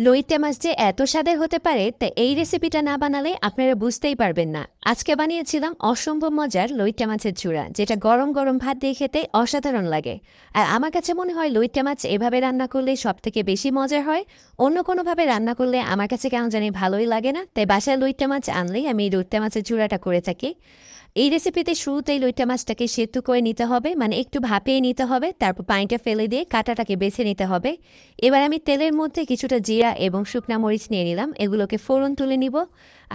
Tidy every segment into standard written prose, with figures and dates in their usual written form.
লইট্টা মাছ যে এত স্বাদের হতে পারে তা এই রেসিপিটা না বানালে আপনারা বুঝতেই পারবেন না। আজকে বানিয়েছিলাম অসম্ভব মজার লইট্টা মাছের চূড়া, যেটা গরম গরম ভাত দিয়ে খেতে অসাধারণ লাগে। আর আমার কাছে মনে হয় লইট্টা মাছ এভাবে রান্না করলে সব থেকে বেশি মজার হয়। অন্য কোনোভাবে রান্না করলে আমার কাছে কেমন জানি ভালোই লাগে না, তাই বাসায় লইট্টা মাছ আনলেই আমি এই লইট্টা মাছের চূড়াটা করে থাকি। এই রেসিপিতে শুরুতেই লইট্টা মাছটাকে সেদ্ধ করে নিতে হবে, মানে একটু ভাপিয়ে নিতে হবে, তারপর পানিটা ফেলে দিয়ে কাঁটাটাকে বেছে নিতে হবে। এবার আমি তেলের মধ্যে কিছুটা জিরা এবং শুকনা মরিচ নিয়ে নিলাম, এগুলোকে ফোড়ন তুলে নিব।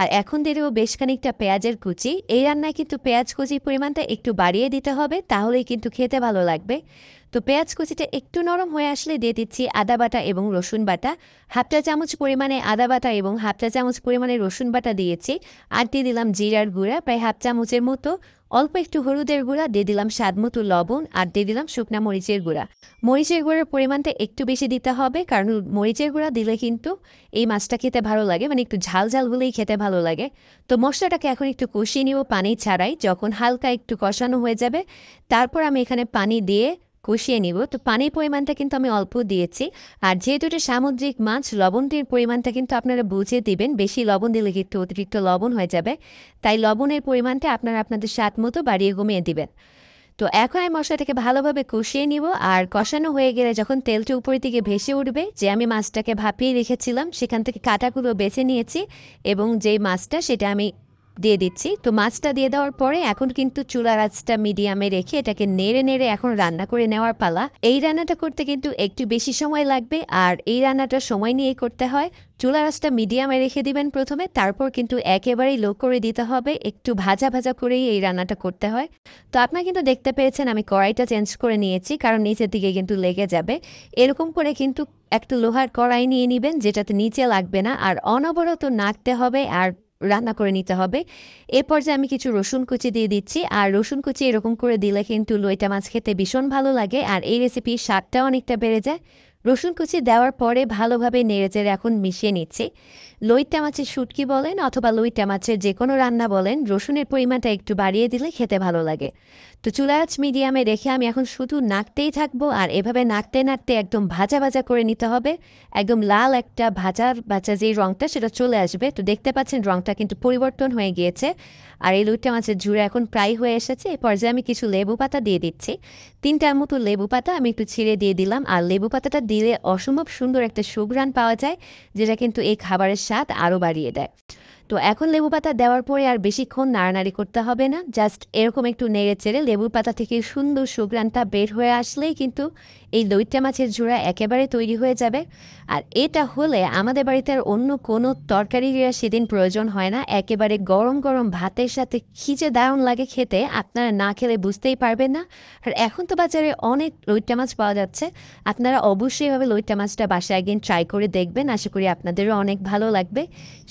আর এখন দিয়ে দেবো বেশ খানিকটা পেঁয়াজের কুচি। এই রান্নায় কিন্তু পেঁয়াজ কুচির পরিমাণটা একটু বাড়িয়ে দিতে হবে, তাহলেই কিন্তু খেতে ভালো লাগবে। তো পেঁয়াজ কুচিটা একটু নরম হয়ে আসলে দিয়ে দিচ্ছি আদা বাটা এবং রসুন বাটা। হাফ চা চামচ পরিমাণে আদা বাটা এবং হাফ চা চামচ পরিমাণে রসুন বাটা দিয়েছি। আর দিয়ে দিলাম জিরার গুঁড়া প্রায় হাফ চামচের মতো, অল্প একটু হলুদের গুঁড়া, দিয়ে দিলাম স্বাদ মতো লবণ, আর দিয়ে দিলাম শুকনা মরিচের গুঁড়া। মরিচের গুঁড়ার পরিমাণটা একটু বেশি দিতে হবে, কারণ মরিচের গুঁড়া দিলে কিন্তু এই মাছটা খেতে ভালো লাগে, মানে একটু ঝাল ঝাল হলেই খেতে ভালো লাগে। তো মশলাটাকে এখন একটু কষিয়ে নিব পানি ছাড়াই। যখন হালকা একটু কষানো হয়ে যাবে, তারপর আমি এখানে পানি দিয়ে কষিয়ে নিব। তো পানির পরিমাণটা কিন্তু আমি অল্প দিয়েছি। আর যেহেতু এটা সামুদ্রিক মাছ, লবণটির পরিমাণটা কিন্তু আপনারা বুঝে দিবেন, বেশি লবণ দিলে কিন্তু অতিরিক্ত লবণ হয়ে যাবে। তাই লবণের পরিমাণটা আপনারা আপনাদের স্বাদ মতো বাড়িয়ে কমিয়ে দিবেন। তো এখন আমি মশলাটাকে ভালোভাবে কষিয়ে নিব। আর কষানো হয়ে গেলে যখন তেলটা উপরের দিকে ভেসে উঠবে, যে আমি মাছটাকে ভাপিয়ে রেখেছিলাম সেখান থেকে কাঁটাগুলো বেছে নিয়েছি, এবং যেই মাছটা সেটা আমি দিয়ে দিচ্ছি। তো মাছটা দিয়ে দেওয়ার পরে এখন কিন্তু চুলার আঁচটা মিডিয়ামে রেখে এটাকে নেড়ে নেড়ে এখন রান্না করে নেওয়ার পালা। এই রান্নাটা করতে কিন্তু একটু বেশি সময় লাগবে, আর এই রান্নাটা সময় নিয়েই করতে হয়। চুলার আঁচটা মিডিয়ামে রেখে দিবেন প্রথমে, তারপর কিন্তু একেবারেই লো করে দিতে হবে, একটু ভাজা ভাজা করেই এই রান্নাটা করতে হয়। তো আপনারা কিন্তু দেখতে পেয়েছেন আমি কড়াইটা চেঞ্জ করে নিয়েছি, কারণ নিচের দিকে কিন্তু লেগে যাবে। এরকম করে কিন্তু একটা লোহার কড়াই নিয়ে নিবেন, যেটাতে নিচে লাগবে না, আর অনবরত নাড়তে হবে আর রান্না করে নিতে হবে। এ পর্যায়ে আমি কিছু রসুন কুচি দিয়ে দিচ্ছি, আর রসুন কুচি এরকম করে দিলে কিন্তু লইটা মাছ খেতে ভীষণ ভালো লাগে, আর এই রেসিপির স্বাদটাও অনেকটা বেড়ে যায়। রসুন কুচি দেওয়ার পরে ভালোভাবে নেড়েচেড়ে এখন মিশিয়ে নিচ্ছি। লইট্টা মাছের শুটকি বলেন অথবা লইট্টা মাছের যে কোনো রান্না বলেন, রসুনের পরিমাণটা একটু বাড়িয়ে দিলে খেতে ভালো লাগে। তো চুলার আঁচ মিডিয়ামে রেখে আমি এখন শুধু নাড়তেই থাকবো, আর এভাবে নাড়তে নাড়তে একদম ভাজা ভাজা করে নিতে হবে। একদম লাল একটা ভাজা ভাজা যেই রঙটা সেটা চলে আসবে। তো দেখতে পাচ্ছেন রঙটা কিন্তু পরিবর্তন হয়ে গিয়েছে। আর এই লইট্টা মাছের ঝুড়ে এখন প্রায় হয়ে এসেছে। এই পর্যায়ে আমি কিছু লেবু পাতা দিয়ে দিচ্ছি। ৩টার মতো লেবু পাতা আমি একটু ছিঁড়ে দিয়ে দিলাম। আর লেবু পাতাটা দিলে অসম্ভব সুন্দর একটা সুঘ্রাণ পাওয়া যায়, যেটা কিন্তু এই খাবারের স্বাদ আরও বাড়িয়ে দেয়। তো এখন লেবু পাতা দেওয়ার পরে আর বেশিক্ষণ নাড়ানাড়ি করতে হবে না, জাস্ট এরকম একটু নেড়ে চেড়ে লেবুর পাতা থেকে সুন্দর সুঘ্রাণটা বের হয়ে আসলেই কিন্তু এই লইট্টা মাছের ঝোড়া একেবারে তৈরি হয়ে যাবে। আর এটা হলে আমাদের বাড়িতে আর অন্য কোনো তরকারির আর সেদিন প্রয়োজন হয় না। একেবারে গরম গরম ভাতের সাথে কী যে দারুণ লাগে খেতে, আপনারা না খেলে বুঝতেই পারবেন না। আর এখন তো বাজারে অনেক লইট্টা মাছ পাওয়া যাচ্ছে, আপনারা অবশ্যই এভাবে লইট্টা মাছটা বাসায় একদিন ট্রাই করে দেখবেন। আশা করি আপনাদেরও অনেক ভালো লাগবে।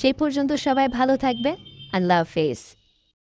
সেই পর্যন্ত সবাই ভালো থাকবে। আল্লাহ হাফেজ।